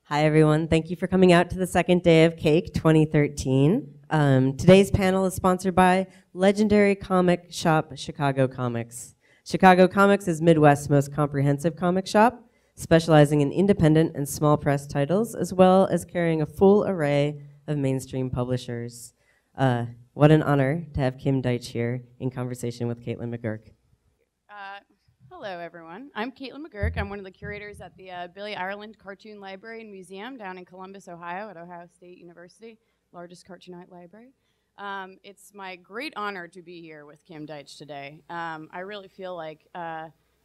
Hi, everyone. Thank you for coming out to the second day of Cake 2013. Today's panel is sponsored by legendary comic shop Chicago Comics. Chicago Comics is Midwest's most comprehensive comic shop, specializing in independent and small press titles, as well as carrying a full array of mainstream publishers. What an honor to have Kim Deitch here in conversation with Caitlin McGurk. Hello, everyone. I'm Caitlin McGurk. I'm one of the curators at the Billy Ireland Cartoon Library and Museum down in Columbus, Ohio at Ohio State University, largest cartoonite library. It's my great honor to be here with Kim Deitch today. I really feel like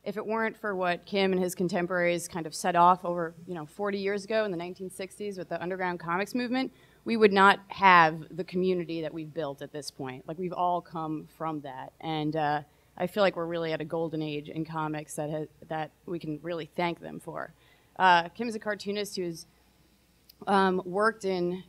if it weren't for what Kim and his contemporaries kind of set off over 40 years ago in the 1960s with the underground comics movement, we would not have the community that we've built at this point. Like, we've all come from that. And I feel like we're really at a golden age in comics that we can really thank them for. Kim is a cartoonist who's been working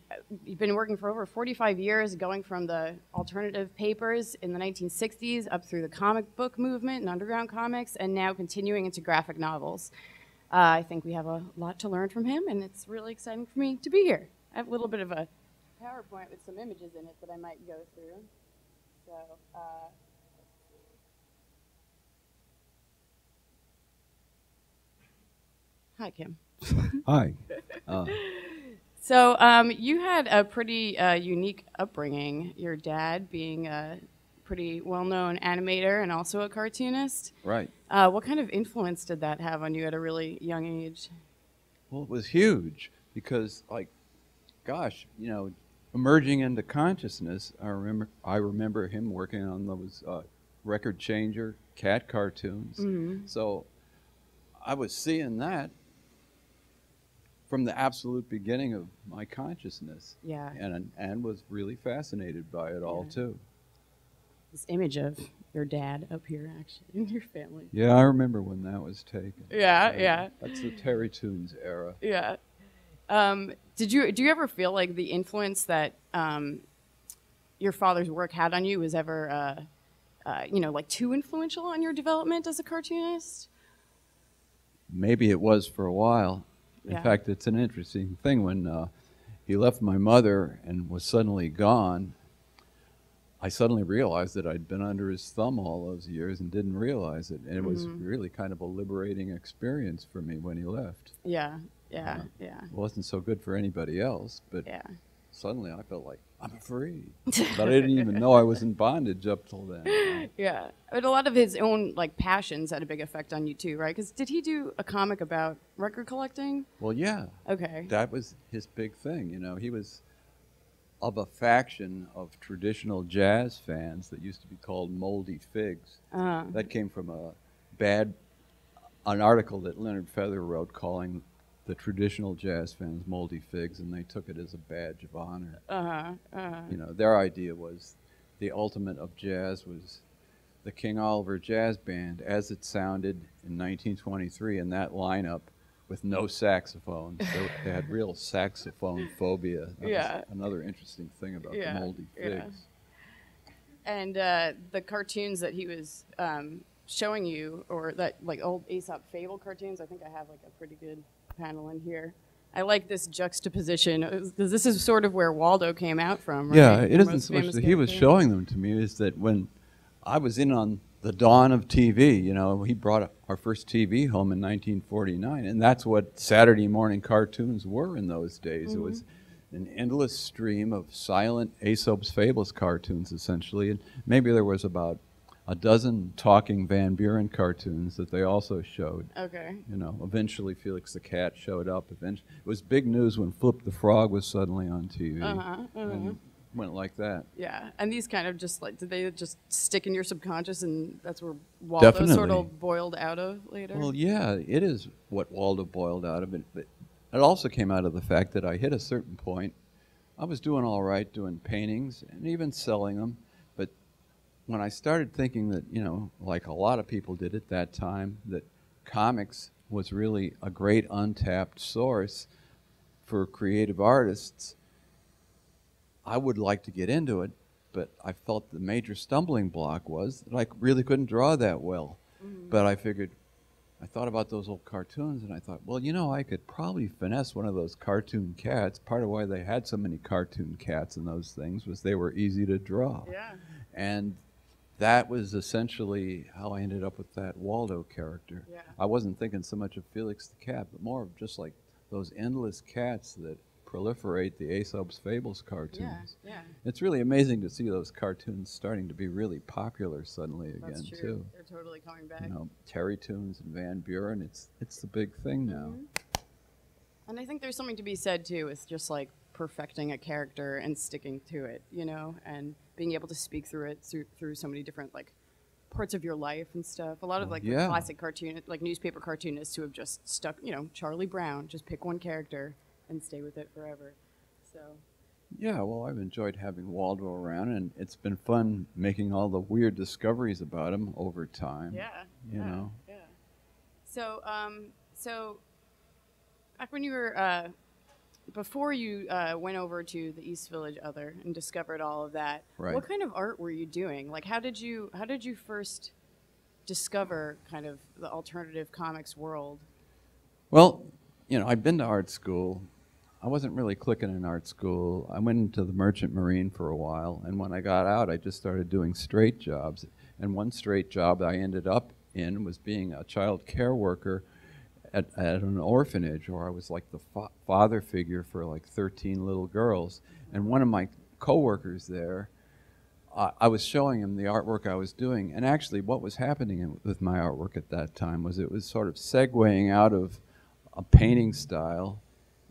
for over 45 years, going from the alternative papers in the 1960s up through the comic book movement and underground comics, and now continuing into graphic novels. I think we have a lot to learn from him, and it's really exciting for me to be here. I have a little bit of a PowerPoint with some images in it that I might go through. So. Hi, Kim. Hi. So you had a pretty unique upbringing, your dad being a pretty well-known animator and also a cartoonist. Right. What kind of influence did that have on you at a really young age? Well, it was huge because, emerging into consciousness, I remember him working on those record changer cat cartoons. Mm-hmm. So I was seeing that from the absolute beginning of my consciousness. Yeah. And was really fascinated by it all, too. This image of your dad up here, actually, in your family. Yeah, I remember when that was taken. Yeah. That's the Terry Toons era. Yeah. Do you ever feel like the influence that your father's work had on you was ever, too influential on your development as a cartoonist? Maybe it was for a while. Yeah. In fact, it's an interesting thing. When he left my mother and was suddenly gone, I suddenly realized that I'd been under his thumb all those years and didn't realize it. And it was really kind of a liberating experience for me when he left. Yeah. It wasn't so good for anybody else, but suddenly I felt like I'm free. But I didn't even know I was in bondage up till then. Yeah. But a lot of his own passions had a big effect on you too, right? Because did he do a comic about record collecting? Well, yeah. Okay. That was his big thing. He was of a faction of traditional jazz fans that used to be called Moldy Figs. Uh-huh. That came from an article that Leonard Feather wrote calling the traditional jazz fans Moldy Figs, and they took it as a badge of honor. Their idea was the ultimate of jazz was the King Oliver Jazz Band as it sounded in 1923 in that lineup with no saxophone. So they had real saxophone phobia. That was another interesting thing about the Moldy Figs. And the cartoons that he was showing you, or that old Aesop Fable cartoons, I think I have a pretty good panel in here. I like this juxtaposition because this is sort of where Waldo came out from, right? Yeah, it isn't so much that he was showing them to me, is that when I was in on the dawn of TV, he brought our first TV home in 1949, and that's what Saturday morning cartoons were in those days. Mm-hmm. It was an endless stream of silent Aesop's Fables cartoons, essentially, and maybe there was about a dozen talking Van Buren cartoons that they also showed. Okay. Eventually Felix the Cat showed up. It was big news when Flip the Frog was suddenly on TV. And it went like that. Yeah, and these kind of just did they just stick in your subconscious, and that's where Waldo Definitely. Sort of boiled out of later? Well, yeah, it is what Waldo boiled out of it. But it also came out of the fact that I hit a certain point. I was doing all right, doing paintings and even selling them. When I started thinking that, like a lot of people did at that time, that comics was really a great untapped source for creative artists, I would like to get into it, but I felt the major stumbling block was that I really couldn't draw that well. Mm-hmm. But I figured, I thought about those old cartoons, and I thought, well, you know, I could probably finesse one of those cartoon cats. Part of why they had so many cartoon cats in those things was they were easy to draw. Yeah. And that was essentially how I ended up with that Waldo character. Yeah. I wasn't thinking so much of Felix the cat, but more of just like those endless cats that proliferate the Aesop's Fables cartoons. Yeah, yeah. It's really amazing to see those cartoons starting to be really popular suddenly That's again, true. too. They're totally coming back. You know, Terry Toons and Van Buren, it's the big thing now. And I think there's something to be said, too, with just, like, perfecting a character and sticking to it, you know, and being able to speak through it through so many different, like, parts of your life and stuff. A lot of, like, the classic cartoon, like, newspaper cartoonists who have just stuck, you know, Charlie Brown, just pick one character and stay with it forever. So. Yeah, well, I've enjoyed having Waldo around, and it's been fun making all the weird discoveries about him over time. Yeah. You know. Yeah. So, so back when you were, before you went over to the East Village Other and discovered all of that, right. What kind of art were you doing? Like, how did you first discover kind of the alternative comics world? Well, you know, I'd been to art school. I wasn't really clicking in art school. I went into the Merchant Marine for a while, and when I got out, I just started doing straight jobs. And one straight job I ended up in was being a child care worker at an orphanage, where I was like the father figure for like 13 little girls. And one of my coworkers there, I was showing him the artwork I was doing, and actually what was happening with my artwork at that time was it was sort of segueing out of a painting style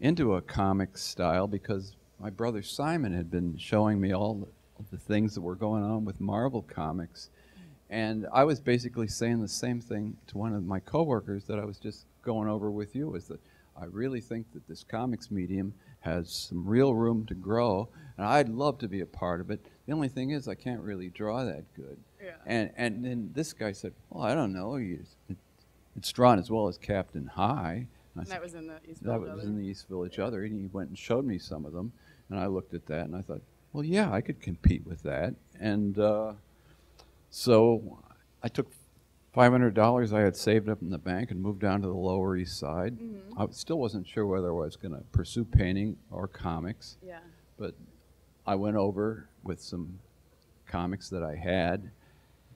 into a comic style, because my brother Simon had been showing me all of the things that were going on with Marvel Comics. And I was basically saying the same thing to one of my coworkers that I was just going over with you, is that I really think that this comics medium has some real room to grow, and I'd love to be a part of it. The only thing is I can't really draw that good. Yeah. And then this guy said, well, I don't know, it's drawn as well as Captain High. And that was in the East Village Other? That was in the East Village Other, and he went and showed me some of them, and I looked at that, and I thought, well, yeah, I could compete with that. And so I took $500 I had saved up in the bank and moved down to the Lower East Side. I still wasn't sure whether I was going to pursue painting or comics, but I went over with some comics that I had,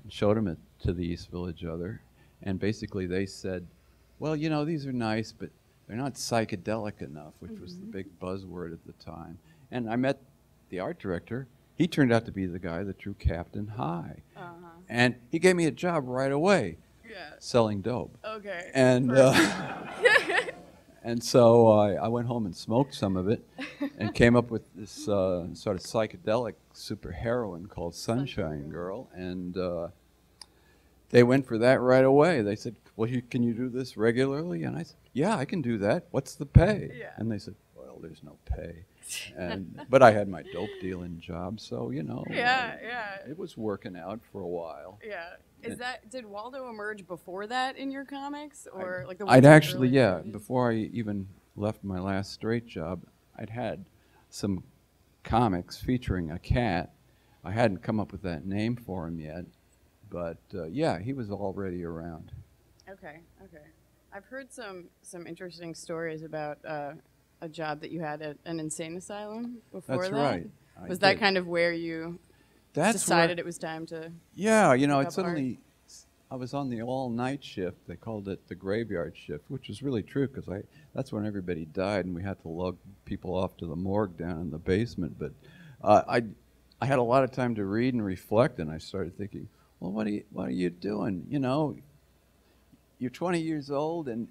and showed them to the East Village Other, and basically they said, well, you know, these are nice, but they're not psychedelic enough, which was the big buzzword at the time. And I met the art director. He turned out to be the guy that drew Captain High. And he gave me a job right away selling dope. Okay. And and so I went home and smoked some of it and came up with this sort of psychedelic superheroine called Sunshine Girl. And they went for that right away. They said, well, can you do this regularly? And I said, yeah, I can do that. What's the pay? And they said, well, there's no pay. But I had my dope dealing job, so, you know, it was working out for a while. Did Waldo emerge before that in your comics? Or like the I'd actually, before I even left my last straight job, I'd had some comics featuring a cat. I hadn't come up with that name for him yet, but yeah, he was already around. Okay. I've heard some interesting stories about a job that you had at an insane asylum before That's that. right. Was that kind of where you decided it was time to? Yeah, you know, I was on the all-night shift. They called it the graveyard shift, which is really true, because that's when everybody died, and we had to lug people off to the morgue down in the basement. But I had a lot of time to read and reflect, and I started thinking, well, what are you doing? You know, you're 20 years old, and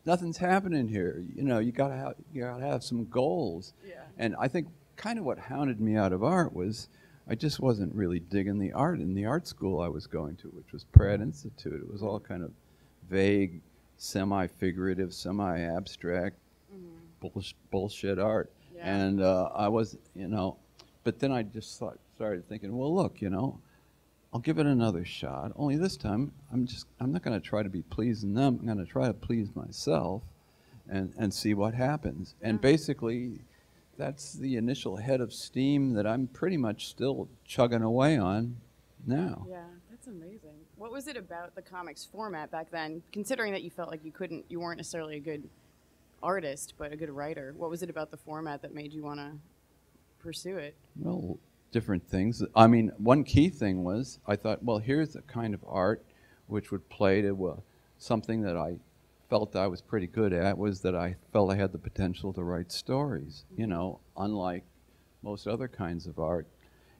nothing's happening here. You know, you gotta have some goals. And I think kind of what hounded me out of art was I just wasn't really digging the art in the art school I was going to, which was Pratt Institute. It was all kind of vague, semi-figurative, semi-abstract bullshit art. And I was, you know, but then I just started thinking, well, look, you know, I'll give it another shot. Only this time, I'm not going to try to be pleasing them. I'm going to try to please myself and see what happens. And basically, that's the initial head of steam that I'm pretty much still chugging away on now. Yeah, that's That's amazing. What was it about the comics format back then, considering that you felt like you weren't necessarily a good artist, but a good writer? What was it about the format that made you want to pursue it? Well, different things. I mean, one key thing was I thought, well, here's a kind of art which would play to something that I felt I was pretty good at, was that I felt I had the potential to write stories, you know, unlike most other kinds of art.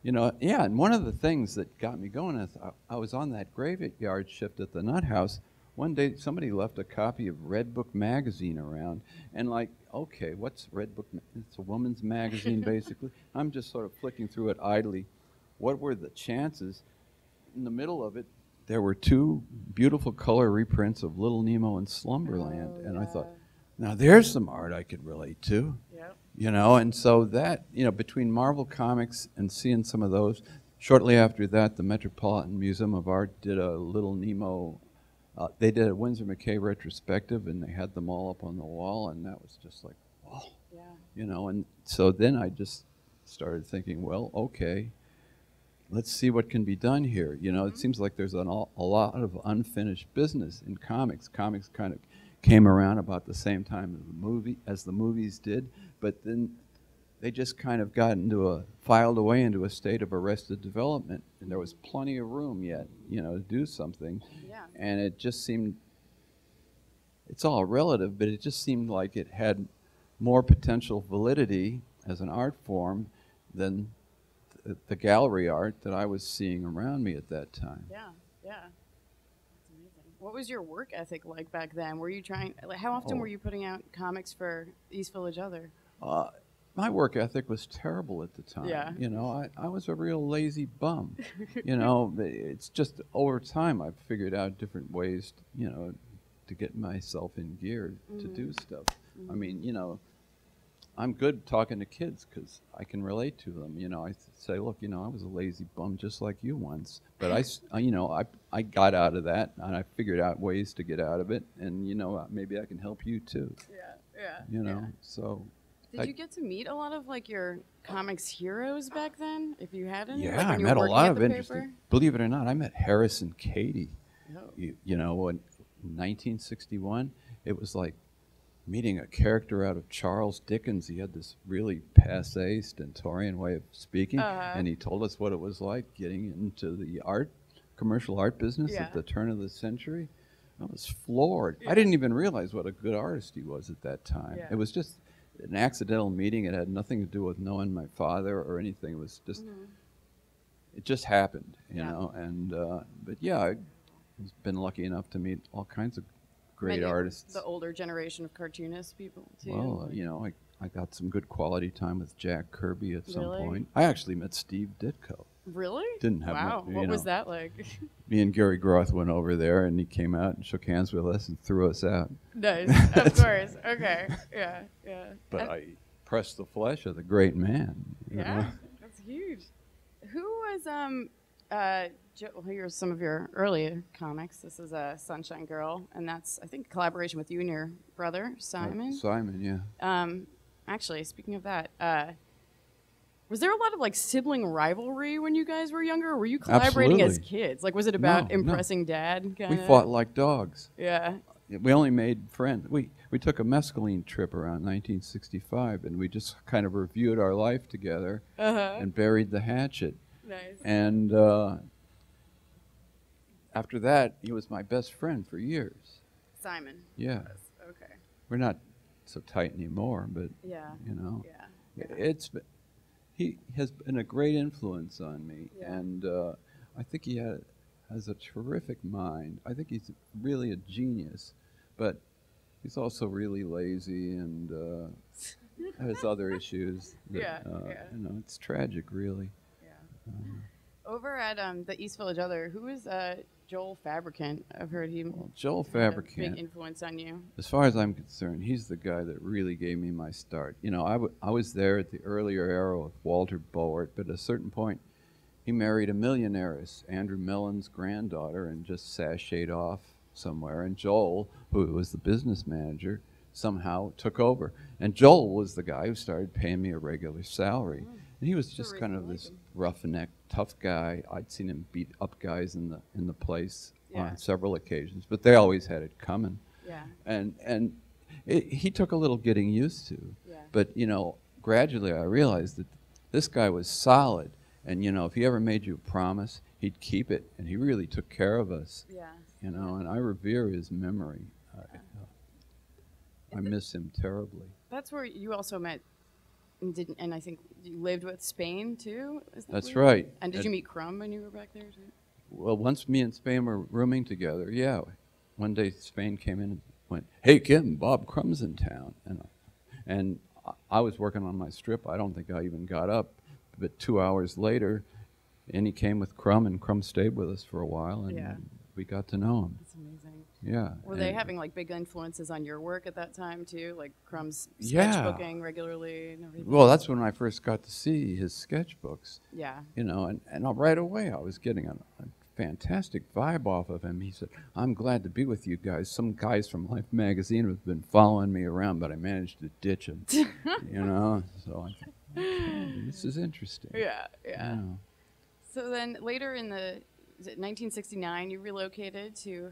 You know, yeah, and one of the things that got me going is I was on that graveyard shift at the Nut House. One day somebody left a copy of Red Book magazine around, and like, okay, what's Red Book? It's a woman's magazine, basically. I'm just sort of flicking through it idly. What were the chances? In the middle of it, there were two beautiful color reprints of Little Nemo and Slumberland, and I thought, now there's some art I could relate to. Yep. You know, and so that, you know, between Marvel Comics and seeing some of those, shortly after that, the Metropolitan Museum of Art did a Little Nemo. They did a Winsor McCay retrospective, and they had them all up on the wall, and that was just like, wow. Yeah. You know, and so then I just started thinking, well, okay, let's see what can be done here. You know, it seems like there's a lot of unfinished business in comics. Comics kind of came around about the same time as the movies did, but then they just kind of got filed away into a state of arrested development, and there was plenty of room yet, you know, to do something. Yeah. And it just seemed, it's all relative, but it just seemed like it had more potential validity as an art form than the gallery art that I was seeing around me at that time. Yeah, yeah. That's amazing. What was your work ethic like back then? Were you how often were you putting out comics for East Village Other? My work ethic was terrible at the time. Yeah. You know, I was a real lazy bum. You know, it's just over time I've figured out different ways, you know, to get myself in gear to do stuff. I mean, you know, I'm good talking to kids because I can relate to them. You know, I say, look, you know, I was a lazy bum just like you once, but you know, I got out of that, and I figured out ways to get out of it, and you know, maybe I can help you too. Yeah, yeah. You know, so. Did you get to meet a lot of like your comics heroes back then, if you had any? Yeah, like, I met a lot of interesting. Believe it or not, I met Harrison Cady. Oh. You know, in 1961, it was like meeting a character out of Charles Dickens. He had this really passé stentorian way of speaking, and he told us what it was like getting into the commercial art business at the turn of the century. I was floored. Yeah. I didn't even realize what a good artist he was at that time. Yeah. It was just an accidental meeting. It had nothing to do with knowing my father or anything. It was just, it just happened, you know. And but yeah, I've been lucky enough to meet all kinds of great artists. The older generation of cartoonist people too. Well, you know, I got some good quality time with Jack Kirby at some point. I actually met Steve Ditko. Really? Didn't have what was that like? Me and Gary Groth went over there, and he came out and shook hands with us and threw us out. Nice, of course. Okay, yeah, yeah. But I pressed the flesh of the great man. You know? That's huge. Who was well, here's some of your early comics. This is a Sunshine Girl, and that's, I think, a collaboration with you and your brother, Simon. Simon, yeah. Actually, speaking of that, was there a lot of like sibling rivalry when you guys were younger, or were you collaborating as kids? Like, was it about impressing Dad? We fought like dogs. Yeah. We only made friends. We took a mescaline trip around 1965, and we just kind of reviewed our life together and buried the hatchet. Nice. And after that, he was my best friend for years. Simon. Yeah. Okay. We're not so tight anymore, but you know, he has been a great influence on me, and I think he has a terrific mind. I think he's really a genius, but he's also really lazy and has other issues. That, you know, it's tragic, really. Over at the East Village Other, who is Joel Fabricant? I've heard he Joel Fabricant, had a big influence on you. As far as I'm concerned, he's the guy that really gave me my start. You know, I was there at the earlier era with Walter Boert, but at a certain point, he married a millionairess, Andrew Mellon's granddaughter, and just sashayed off somewhere. And Joel, who was the business manager, somehow took over. And Joel was the guy who started paying me a regular salary. And he was just kind of this roughneck, tough guy. I'd seen him beat up guys in the place on several occasions, but they always had it coming. Yeah. And he took a little getting used to. Yeah. But, gradually I realized that this guy was solid. And, if he ever made you a promise, he'd keep it. And he really took care of us. Yeah. And I revere his memory. I miss him terribly. That's where you also met, and I think you lived with Spain too? That's right. And did you meet Crumb when you were back there too? Well, once me and Spain were rooming together, yeah. One day Spain came in and went, "Hey, Kim, Bob Crumb's in town." And I was working on my strip. I don't think I even got up. But 2 hours later, and he came with Crumb, and Crumb stayed with us for a while, and we got to know him. That's amazing. Yeah. Were they having like big influences on your work at that time too? Like Crumb's sketchbooking regularly and everything? Well, that's when I first got to see his sketchbooks. Yeah. And right away I was getting a fantastic vibe off of him. He said, "I'm glad to be with you guys. Some guys from Life magazine have been following me around, but I managed to ditch them." So I thought, this is interesting. Yeah. So then later in is it 1969, you relocated to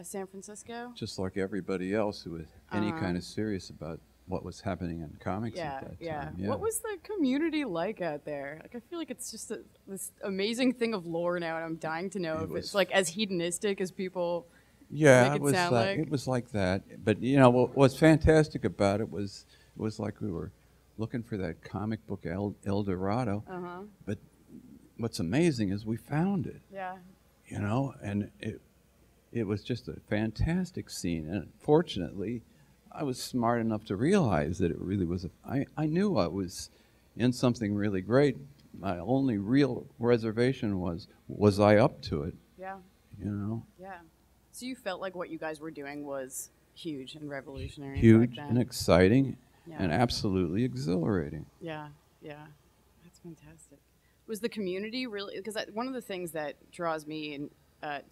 San Francisco? Just like everybody else who was any kind of serious about what was happening in comics at that time. Yeah. What was the community like out there? Like, I feel like it's just this amazing thing of lore now, and I'm dying to know if it's like as hedonistic as people make it sound like. It was like that. But what was fantastic about it was like we were looking for that comic book El Dorado. But what's amazing is we found it. Yeah. And it was just a fantastic scene. And fortunately, I was smart enough to realize that it really was I knew I was in something really great. My only real reservation was I up to it? Yeah. Yeah. So you felt like what you guys were doing was huge and revolutionary. Huge and exciting and absolutely exhilarating. Yeah. That's fantastic. Was the community really, because one of the things that draws me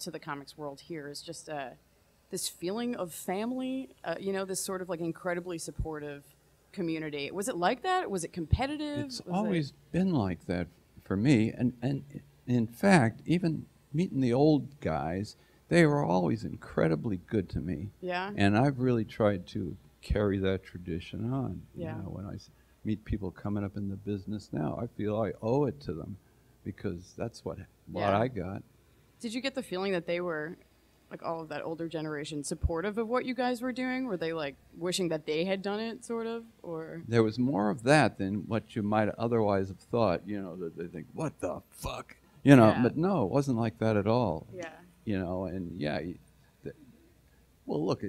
to the comics world here is just this feeling of family, this sort of like incredibly supportive community. Was it like that? Was it competitive? It's always been like that for me. And in fact, even meeting the old guys, they were always incredibly good to me. Yeah. And I've really tried to carry that tradition on. Yeah. When I meet people coming up in the business now, I feel I owe it to them because that's what I got. Did you get the feeling that they were, like all of that older generation, supportive of what you guys were doing? Were they like wishing that they had done it, sort of? Or there was more of that than what you might otherwise have thought, that they think, what the fuck? But no, it wasn't like that at all. Yeah. Well, look,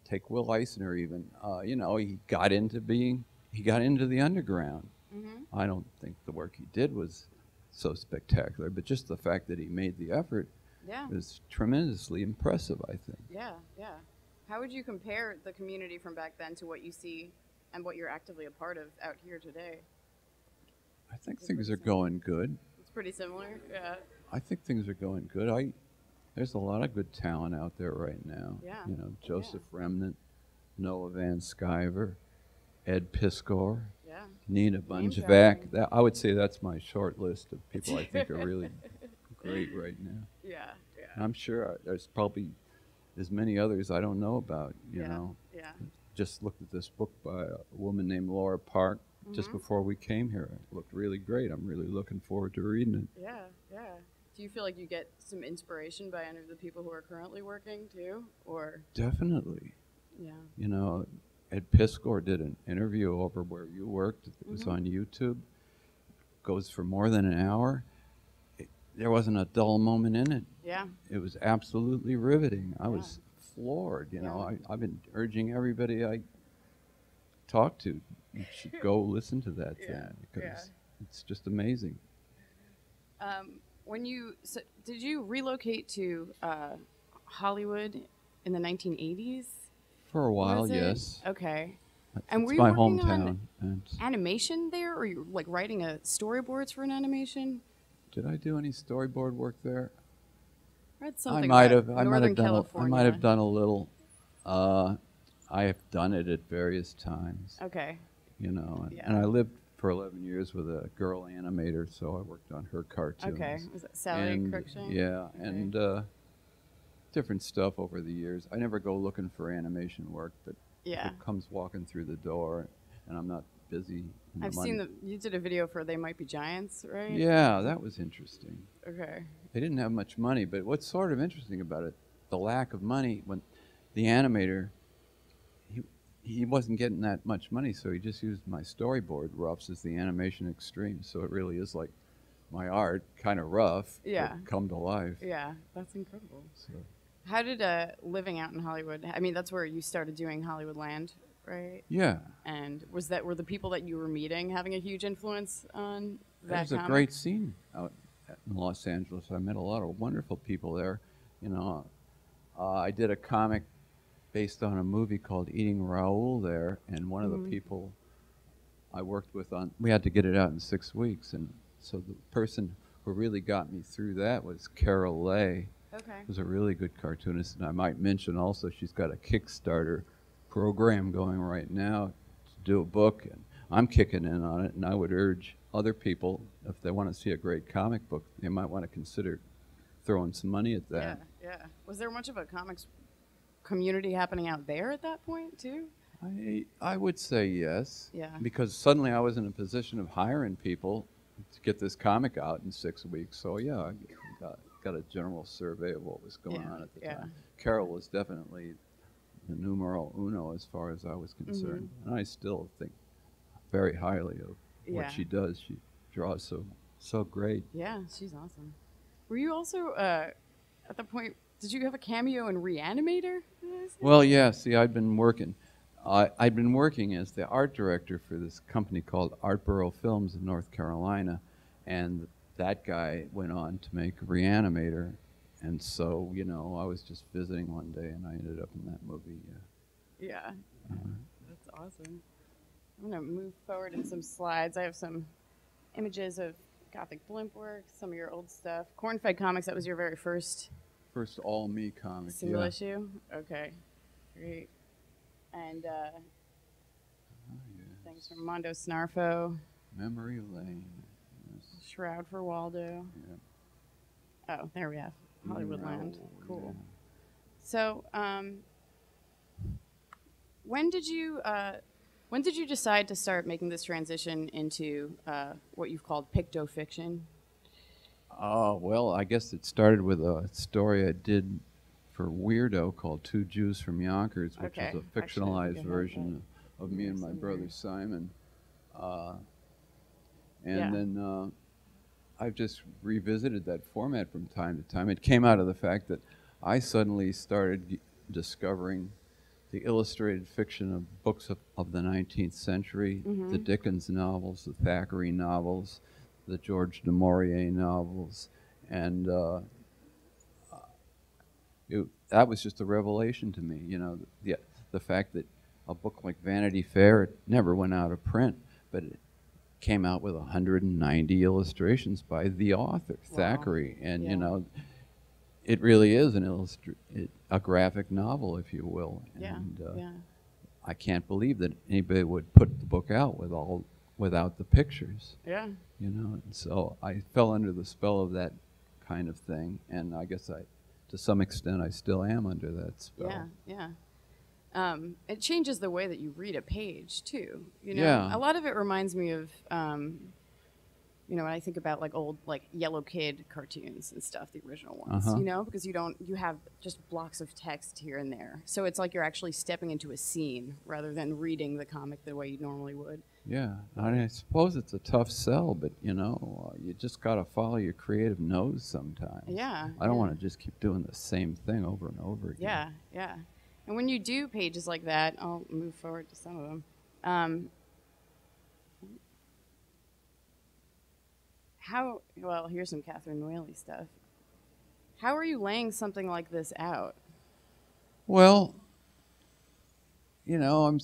take Will Eisner even, he got into the underground. Mm-hmm. I don't think the work he did was so spectacular, but just the fact that he made the effort is tremendously impressive, I think. Yeah. How would you compare the community from back then to what you see and what you're actively a part of out here today? I think things are going good. It's pretty similar, yeah. I think things are going good. There's a lot of good talent out there right now. Yeah. Joseph Remnant, Noah Van Sciver, Ed Piskor, yeah. Nina Bunchvac. I would say that's my short list of people I think are really great right now. Yeah. And I'm sure there's probably as many others I don't know about, you know. Yeah. Just looked at this book by a woman named Laura Park just before we came here. It looked really great. I'm really looking forward to reading it. Yeah. Do you feel like you get some inspiration by any of the people who are currently working too, or? Definitely. Yeah. Ed Piskor did an interview over where you worked. It was on YouTube. Goes for more than an hour. There wasn't a dull moment in it. Yeah. It was absolutely riveting. I was floored. I've been urging everybody I talk to, you should go listen to that thing because it's just amazing. Did you relocate to Hollywood in the 1980s? For a while, yes. Okay. And were it's you my working hometown. on animation there, or you like writing storyboards for an animation? Did I do any storyboard work there? I read something I might about have Northern done. California. I might have done a little. I have done it at various times. Okay. And I lived for 11 years with a girl animator, so I worked on her cartoons. Okay. Was that Sally and Cruikshank? yeah, Okay. and different stuff over the years. I never go looking for animation work, but if it comes walking through the door and I'm not busy. I've seen you did a video for They Might Be Giants, right? Yeah, that was interesting. Okay. They didn't have much money, but what's sort of interesting about it, the lack of money, when the animator, he wasn't getting that much money, so he just used my storyboard roughs as the animation extreme. So it really is like my art, kind of rough, but come to life. Yeah, that's incredible. So. How did living out in Hollywood, I mean, that's where you started doing Hollywoodland, right? Yeah. And were the people that you were meeting having a huge influence on that? There's a great scene out in Los Angeles. I met a lot of wonderful people there. You know, I did a comic based on a movie called Eating Raoul there, and one of the people I worked with on, we had to get it out in 6 weeks, and so the person who really got me through that was Carol Lay. Okay. Who's a really good cartoonist, and I might mention also she's got a Kickstarter program going right now to do a book, and I'm kicking in on it, and I would urge other people, if they want to see a great comic book, they might want to consider throwing some money at that. Yeah, yeah. Was there much of a comics community happening out there at that point, too? I would say yes. Yeah. Because suddenly I was in a position of hiring people to get this comic out in 6 weeks. So yeah, I got a general survey of what was going on at the time. Carol was definitely the numero uno as far as I was concerned. And I still think very highly of what she does. She draws so great. Yeah, she's awesome. Were you also, at the point, did you have a cameo in Reanimator? Well, yeah, see, I'd been working as the art director for this company called Artboro Films in North Carolina, and that guy went on to make Reanimator, and so, you know, I was just visiting one day, and I ended up in that movie. Yeah, that's awesome. I'm going to move forward in some slides. I have some images of Gothic blimp work, some of your old stuff. Cornfed Comics, that was your very first all-me comic, single issue? Okay, great. And things from Mondo Snarfo. Memory Lane. Yes. Shroud for Waldo. Yeah. Oh, there we have Hollywoodland. Cool. Yeah. So, when did you decide to start making this transition into what you've called picto-fiction? Oh, well, I guess it started with a story I did for Weirdo called Two Jews from Yonkers, which is a fictionalized version of me and my brother Simon. Then I've just revisited that format from time to time. It came out of the fact that I suddenly started discovering the illustrated fiction of books of the 19th century, the Dickens novels, the Thackeray novels, the George du Maurier novels, and that was just a revelation to me. You know, the fact that a book like Vanity Fair, it never went out of print, but it came out with 190 illustrations by the author, Thackeray, and you know, it really is a graphic novel, if you will. And I can't believe that anybody would put the book out without the pictures. Yeah. You know, and so I fell under the spell of that kind of thing, and I guess to some extent, I still am under that spell. Yeah. It changes the way that you read a page too. You know, a lot of it reminds me of, you know, when I think about like old Yellow Kid cartoons and stuff, the original ones. You know, because you have just blocks of text here and there, so it's like you're actually stepping into a scene rather than reading the comic the way you normally would. Yeah, I suppose it's a tough sell, but you know, you just got to follow your creative nose sometimes. Yeah. I don't want to just keep doing the same thing over and over again. Yeah. And when you do pages like that, I'll move forward to some of them. Here's some Kathrine Whaley stuff. How are you laying something like this out? Well, you know,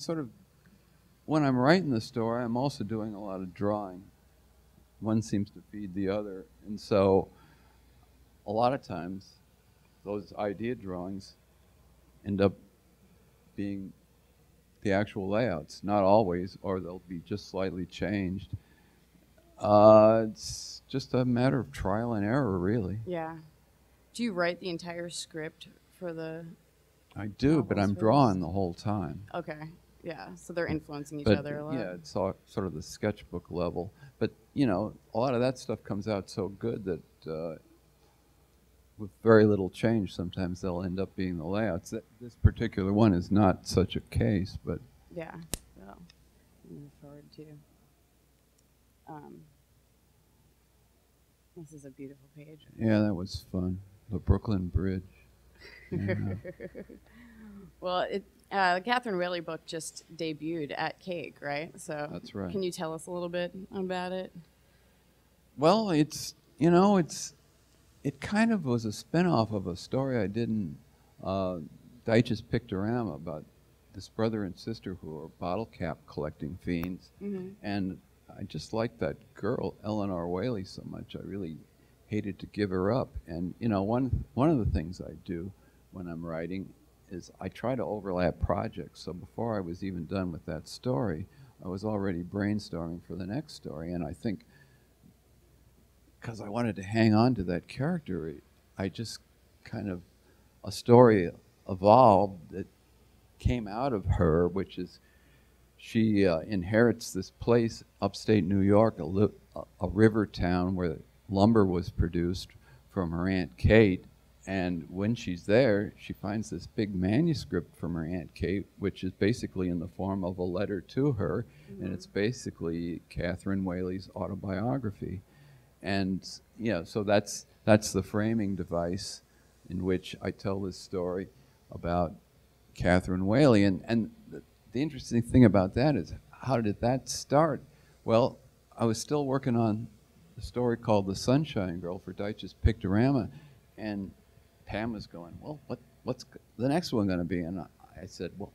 when I'm writing the story, I'm also doing a lot of drawing. One seems to feed the other. And so a lot of times those idea drawings end up being the actual layouts. Not always, or they'll be just slightly changed. It's just a matter of trial and error, really. Yeah. Do you write the entire script for the... I do, but I'm drawing the whole time. Okay. Yeah, so they're influencing each other a lot. Yeah, it's all, sort of the sketchbook level. But, you know, a lot of that stuff comes out so good that with very little change, sometimes they'll end up being the layouts. This particular one is not such a case, but... Yeah, well, move forward to... this is a beautiful page. Yeah, that was fun. The Brooklyn Bridge. Yeah. Well, the Kathrine Whaley book just debuted at Cake, right? So that's right. Can you tell us a little bit about it? Well, it's, you know, it kind of was a spin-off of a story I did in Deitch's Pictorama about this brother and sister who are bottle cap collecting fiends. Mm-hmm. And I just liked that girl, Eleanor Whaley, so much. I really hated to give her up. And, you know, one of the things I do when I'm writing is I try to overlap projects. So before I was even done with that story, I was already brainstorming for the next story. And I think because I wanted to hang on to that character, I just kind of, a story evolved that came out of her, which is she inherits this place, upstate New York, a river town where lumber was produced from her Aunt Kate. And when she's there, she finds this big manuscript from her Aunt Kate, which is basically in the form of a letter to her. Mm-hmm. And it's basically Kathrine Whaley's autobiography. And, you know, so that's the framing device in which I tell this story about Kathrine Whaley. And the interesting thing about that is, how did that start? Well, I was still working on a story called The Sunshine Girl for Deitch's Pictorama, and Pam was going, well, what's the next one going to be? And I said, well,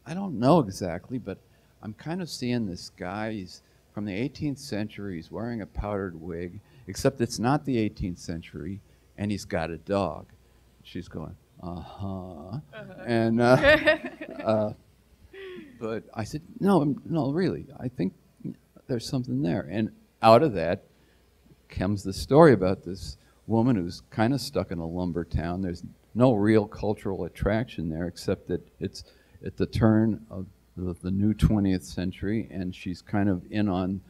I don't know exactly, but I'm kind of seeing this guy. He's from the 18th century. He's wearing a powdered wig, except it's not the 18th century, and he's got a dog. She's going, uh-huh. And but I said, no, really, I think there's something there. And out of that comes the story about this woman who's kind of stuck in a lumber town. There's no real cultural attraction there, except that it's at the turn of the new 20th century, and she's kind of in on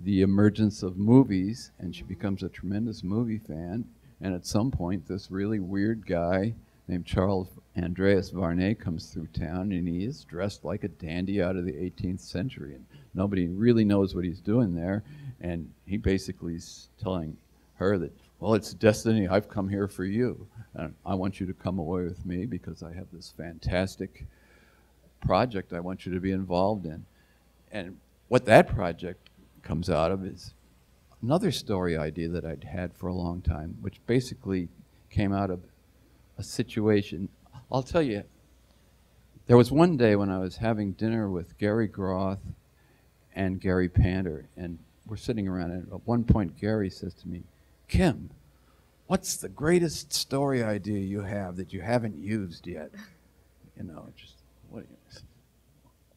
the emergence of movies, and she becomes a tremendous movie fan. And at some point, this really weird guy named Charles Andreas Varney comes through town, and he is dressed like a dandy out of the 18th century, and nobody really knows what he's doing there. And he basically is telling her that, well, it's destiny. I've come here for you, and I want you to come away with me because I have this fantastic project I want you to be involved in. And what that project comes out of is another story idea that I'd had for a long time, which basically came out of a situation. I'll tell you, there was one day when I was having dinner with Gary Groth and Gary Panter, and we're sitting around, and at one point Gary says to me, Kim, what's the greatest story idea you have that you haven't used yet? You know, just,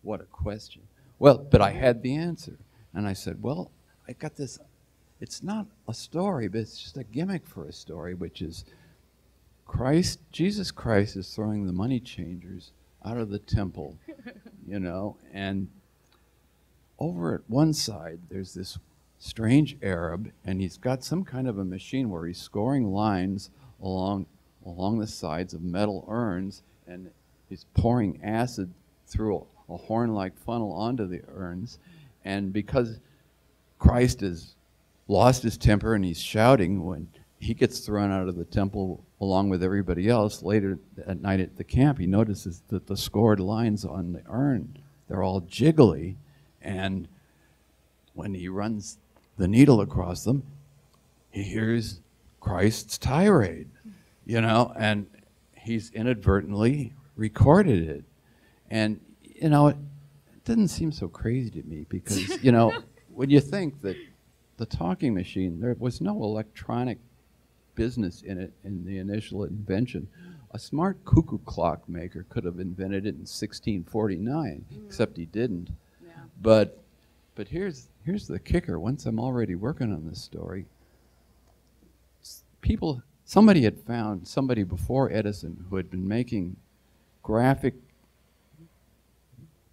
what a question. Well, but I had the answer. And I said, well, I got this, it's not a story, but it's just a gimmick for a story, which is Jesus Christ is throwing the money changers out of the temple, you know, and over at one side, there's this strange Arab, and he's got some kind of a machine where he's scoring lines along the sides of metal urns, and he's pouring acid through a horn-like funnel onto the urns. And because Christ has lost his temper and he's shouting when he gets thrown out of the temple along with everybody else, later at night at the camp, he notices that the scored lines on the urn, they're all jiggly, and when he runs the needle across them, he hears Christ's tirade, you know, and he's inadvertently recorded it. And, you know, it didn't seem so crazy to me because, you know, when you think that the talking machine, there was no electronic business in it in the initial invention. A smart cuckoo clock maker could have invented it in 1649, except he didn't. Yeah. But But here's the kicker. Once I'm already working on this story, somebody had found somebody before Edison who had been making graphic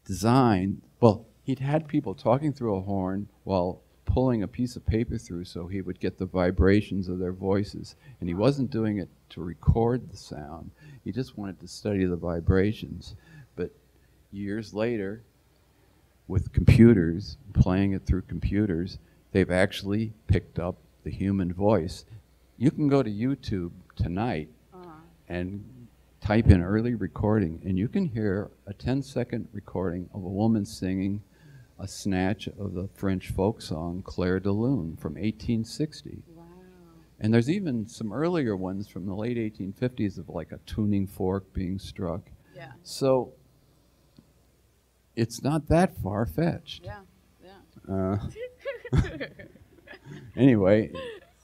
design. Well, he'd had people talking through a horn while pulling a piece of paper through so he would get the vibrations of their voices. And he wasn't doing it to record the sound. He just wanted to study the vibrations. But years later, with computers, playing it through computers, they've actually picked up the human voice. You can go to YouTube tonight and type in early recording, and you can hear a 10-second recording of a woman singing a snatch of the French folk song Clair de Lune from 1860. Wow. And there's even some earlier ones from the late 1850s of like a tuning fork being struck. Yeah. So it's not that far-fetched. Yeah, yeah. Anyway,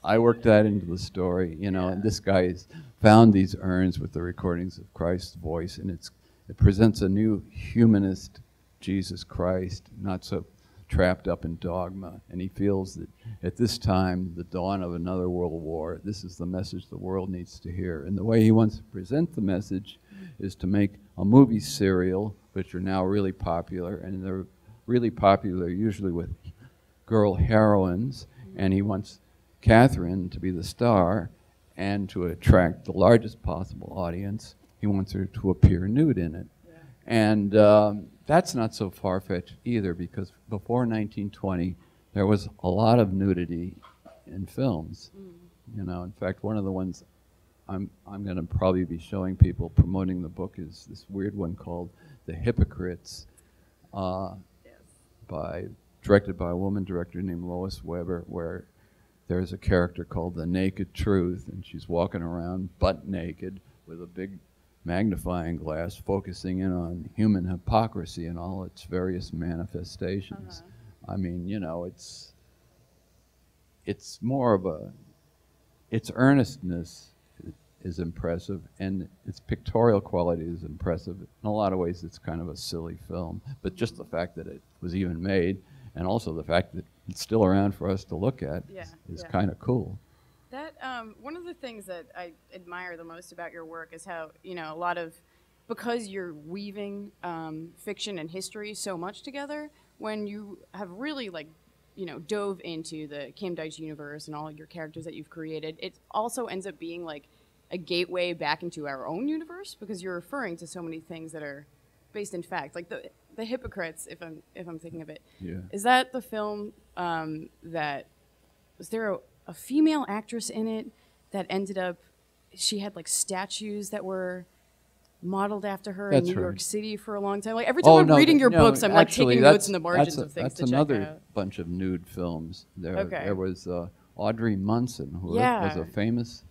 I worked that into the story, you know, and this guy's found these urns with the recordings of Christ's voice, and it presents a new humanist Jesus Christ, not so trapped up in dogma, and he feels that at this time, the dawn of another world war, this is the message the world needs to hear. And the way he wants to present the message is to make a movie serial, which are now really popular, and they're really popular usually with girl heroines, and he wants Kathrine to be the star, and to attract the largest possible audience, he wants her to appear nude in it. Yeah. And that's not so far-fetched either, because before 1920, there was a lot of nudity in films. You know, in fact, one of the ones I'm going to probably be showing people promoting the book is this weird one called The Hypocrites, directed by a woman director named Lois Weber, where there's a character called the Naked Truth, and she's walking around butt naked with a big magnifying glass focusing in on human hypocrisy and all its various manifestations. I mean, you know, it's more of its earnestness is impressive, and its pictorial quality is impressive. In a lot of ways, it's kind of a silly film, but just the fact that it was even made, and also the fact that it's still around for us to look at is kind of cool. That one of the things that I admire the most about your work is how, you know, a lot of, because you're weaving fiction and history so much together, when you have really, like, you know, dove into the Kim Deitch universe and all your characters that you've created, it also ends up being like a gateway back into our own universe, because you're referring to so many things that are based in fact, like the Hypocrites, if I'm thinking of it. Yeah. Is that the film that, was there a female actress in it that ended up, she had like statues that were modeled after her in New York City for a long time? Like every time I'm reading your books, I'm like taking notes in the margins of things to check out. That's another bunch of nude films. There was Audrey Munson, who was a famous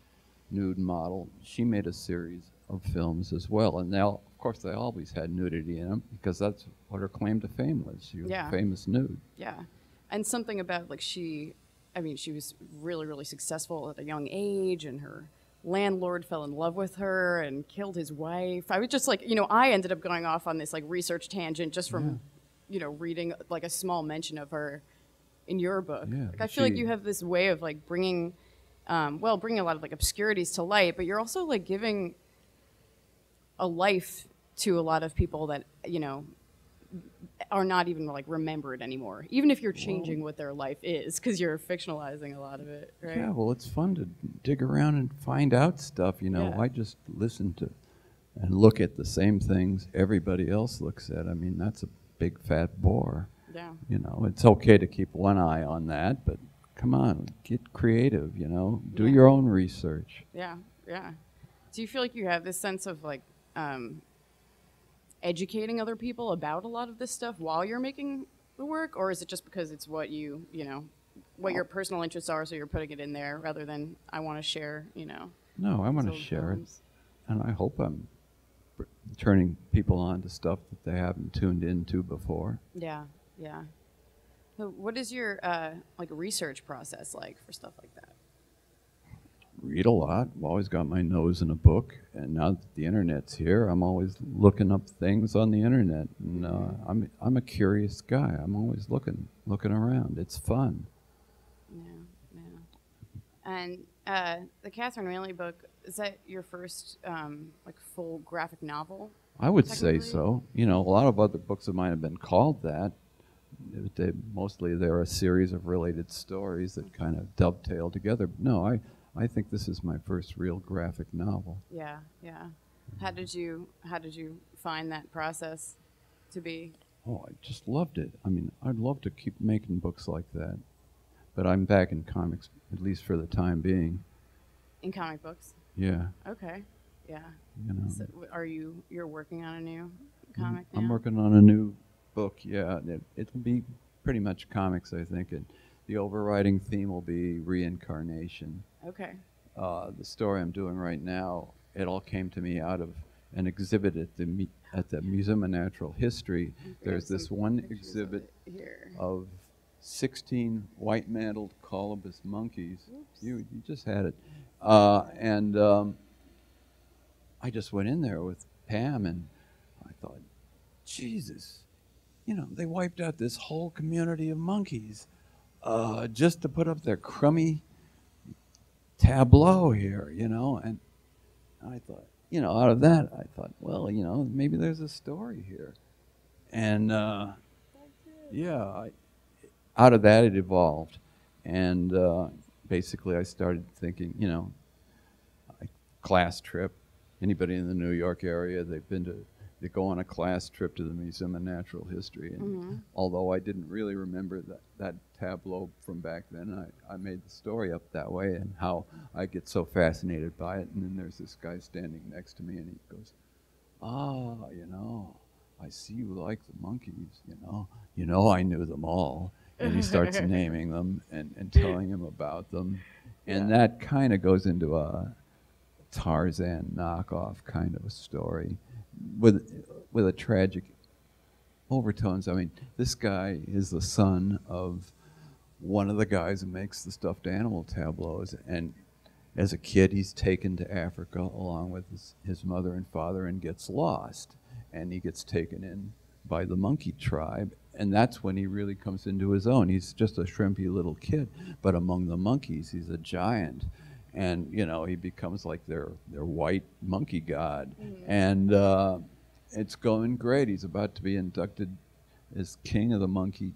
nude model. She made a series of films as well, and now, of course, they always had nudity in them because that's what her claim to fame was. She was a famous nude. Yeah, and something about like she was really, really successful at a young age, and her landlord fell in love with her and killed his wife. I was just like, you know, I ended up going off on this like research tangent just from, you know, reading like a small mention of her in your book. Yeah, like, I feel like you have this way of like bringing a lot of like obscurities to light, but you're also like giving a life to a lot of people that, you know, are not even like remembered anymore, even if you're changing what their life is, because you're fictionalizing a lot of it, right? Yeah, well, it's fun to dig around and find out stuff, you know. I just listen to and look at the same things everybody else looks at. I mean, that's a big fat bore. Yeah. You know, it's okay to keep one eye on that, but come on, get creative, you know. Do your own research. Yeah, yeah. Do you feel like you have this sense of like educating other people about a lot of this stuff while you're making the work, or is it just because it's what you know, what your personal interests are, so you're putting it in there rather than I want to share, you know? No, I want to share it, and I hope I'm turning people on to stuff that they haven't tuned into before. Yeah, yeah. So what is your like research process like for stuff like that? read a lot. I've always got my nose in a book, and now that the internet's here, I'm always looking up things on the internet. And I'm a curious guy. I'm always looking around. It's fun. Yeah, yeah. And the Kathrine Whaley book, is that your first like full graphic novel? I would say so. You know, a lot of other books of mine have been called that. Mostly they're a series of related stories that kind of dovetail together. No, I think this is my first real graphic novel. Yeah, yeah. How did you find that process to be? Oh, I just loved it. I mean, I'd love to keep making books like that. But I'm back in comics, at least for the time being. In comic books? Yeah. Okay. Yeah. You know. So you're working on a new comic now? I'm working on a new book, yeah. It'll be pretty much comics, I think. And the overriding theme will be reincarnation. Okay. The story I'm doing right now, it all came to me out of an exhibit at the Museum of Natural History. There's this one exhibit of 16 white-mantled colobus monkeys. Oops. You just had it. And I just went in there with Pam, and I thought, Jesus, you know, they wiped out this whole community of monkeys just to put up their crummy tableau here, you know. And I thought, you know, out of that, I thought, well, you know, maybe there's a story here. And yeah, out of that it evolved. And basically I started thinking, you know, class trip. Anybody in the New York area, they go on a class trip to the Museum of Natural History. And although I didn't really remember that tableau from back then, I made the story up that way and how I get so fascinated by it. And then there's this guy standing next to me, and he goes, you know, I see you like the monkeys, you know. You know, I knew them all. And he starts naming them and telling him about them. And that kind of goes into a Tarzan knockoff kind of a story with a tragic overtones. I mean, this guy is the son of one of the guys who makes the stuffed animal tableaus, and as a kid he's taken to Africa along with his mother and father and gets lost, and he gets taken in by the monkey tribe, and that's when he really comes into his own. He's just a shrimpy little kid, but among the monkeys he's a giant. And, you know, he becomes like their white monkey god. And it's going great. He's about to be inducted as king of the monkeys.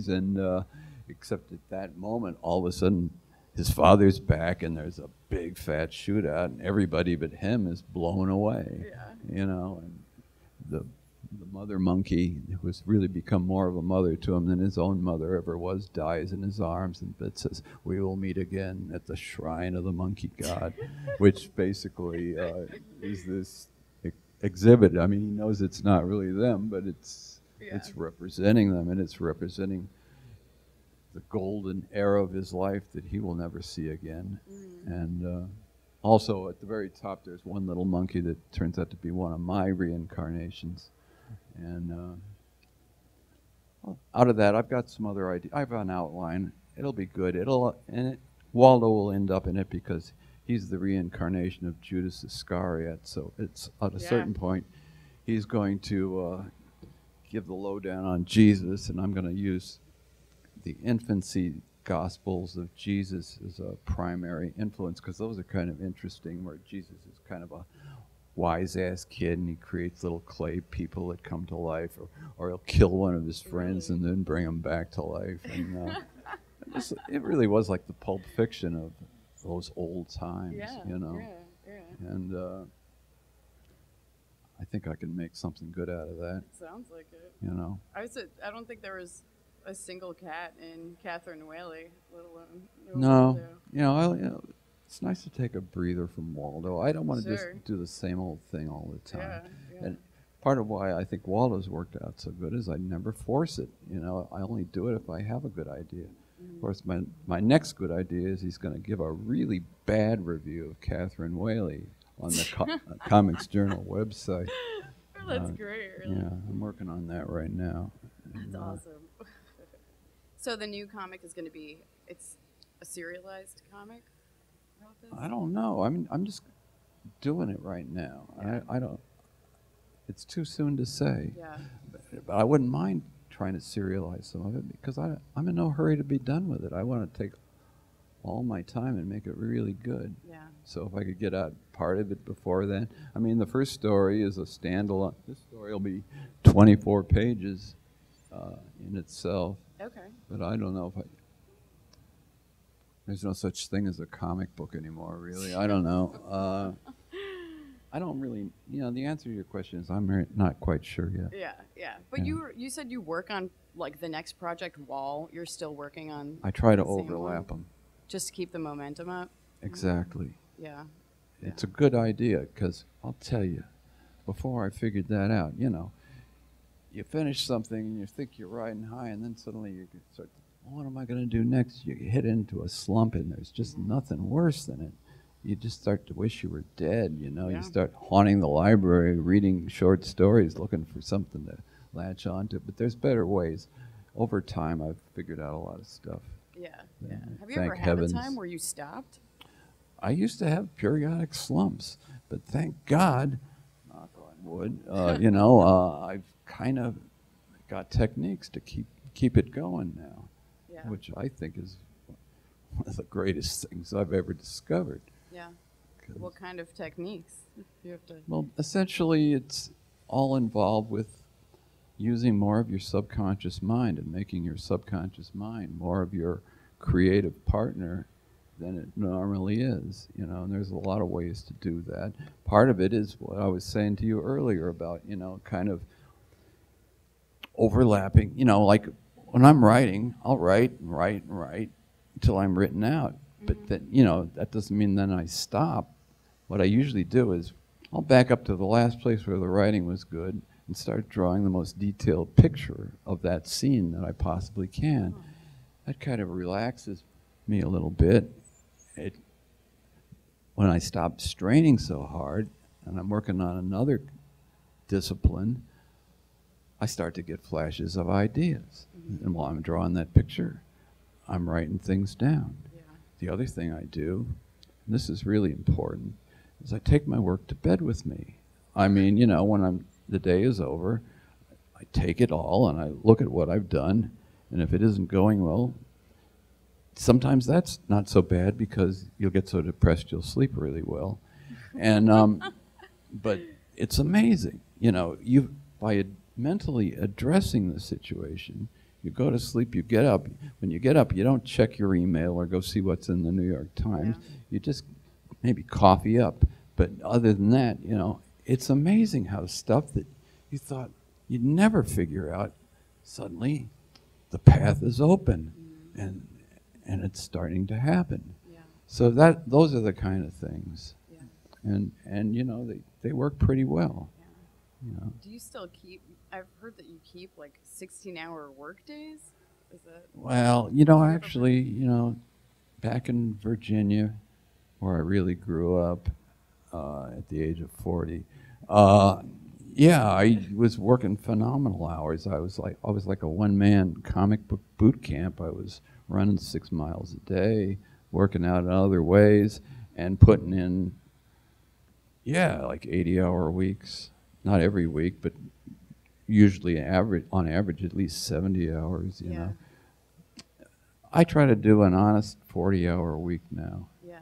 And except at that moment, all of a sudden, his father's back, and there's a big fat shootout, and everybody but him is blown away. Yeah. You know, and the mother monkey, who has really become more of a mother to him than his own mother ever was, dies in his arms, and it says, "We will meet again at the shrine of the monkey god," which basically is this exhibit. I mean, he knows it's not really them, but it's representing them, and it's representing the golden era of his life that he will never see again. And also at the very top, there's one little monkey that turns out to be one of my reincarnations. And out of that, I've got some other ideas. I have an outline. It'll be good. Waldo will end up in it because he's the reincarnation of Judas Iscariot. So it's at a certain point, he's going to give the lowdown on Jesus, and I'm going to use the infancy Gospels of Jesus as a primary influence, because those are kind of interesting, where Jesus is kind of a wise-ass kid, and he creates little clay people that come to life, or he'll kill one of his friends and then bring them back to life. And it really was like the Pulp Fiction of those old times, you know. And I think I can make something good out of that. It sounds like it. You know. I don't think there was a single cat in Kathrine Whaley, let alone. No, you know, it's nice to take a breather from Waldo. I don't want to just do the same old thing all the time. And part of why I think Waldo's worked out so good is I never force it. You know, I only do it if I have a good idea. Of course, my next good idea is he's going to give a really bad review of Kathrine Whaley on the Comics Journal website. Oh, that's great. Really. Yeah, I'm working on that right now. That's awesome. So the new comic is going to be, it's a serialized comic? about this? I don't know. I mean, I'm just doing it right now. Yeah. I don't. It's too soon to say. Yeah. But I wouldn't mind trying to serialize some of it because I'm in no hurry to be done with it. I want to take all my time and make it really good. Yeah. So if I could get out part of it before then. I mean, the first story is a standalone. This story will be 24 pages in itself. Okay. But I don't know if there's no such thing as a comic book anymore, really. I don't know. I don't really, the answer to your question is I'm not quite sure yet. Yeah, yeah. But you said you work on like the next project while you're still working on. I try to the same overlap one? them. Just to keep the momentum up. Exactly. Yeah. It's a good idea because I'll tell you, before I figured that out, you finish something and you think you're riding high, and then suddenly you start, what am I going to do next? You hit into a slump, and there's just nothing worse than it. You just start to wish you were dead, Yeah. You start haunting the library, reading short stories, looking for something to latch onto. But there's better ways. Over time, I've figured out a lot of stuff. Yeah, yeah. Have you Thank ever had heavens. a time where you stopped? I used to have periodic slumps, but thank God, knock on wood, I've kind of got techniques to keep it going now, Yeah. which I think is one of the greatest things I've ever discovered. Yeah. What kind of techniques? You have to. Well, essentially, it's all involved with using more of your subconscious mind and making your subconscious mind more of your creative partner than it normally is, and there's a lot of ways to do that. Part of it is what I was saying to you earlier about, kind of overlapping, like when I'm writing, I'll write and write and write until I'm written out. But then, that doesn't mean then I stop. What I usually do is I'll back up to the last place where the writing was good and start drawing the most detailed picture of that scene that I possibly can. That kind of relaxes me a little bit. When I stop straining so hard and I'm working on another discipline, I start to get flashes of ideas. And while I'm drawing that picture, I'm writing things down. Yeah. The other thing I do, and this is really important, is I take my work to bed with me. I mean, when the day is over, I take it all and I look at what I've done, and if it isn't going well, sometimes that's not so bad because you'll get so depressed you'll sleep really well. And but it's amazing, by mentally addressing the situation, you go to sleep, you get up. When you get up, you don't check your email or go see what's in the New York Times. Yeah. You just maybe coffee up. But other than that, it's amazing how stuff that you thought you'd never figure out, suddenly the path is open and it's starting to happen. Yeah. So those are the kind of things. Yeah. And they work pretty well. Yeah. Do you still keep? I've heard that you keep like 16-hour work days. Is that? Well, actually, back in Virginia, where I really grew up at the age of 40, I was working phenomenal hours. I was like a one-man comic book boot camp. I was running 6 miles a day, working out in other ways, and putting in, like 80-hour weeks. Not every week, but usually on average at least 70 hours, you know. I try to do an honest 40-hour week now. Yeah.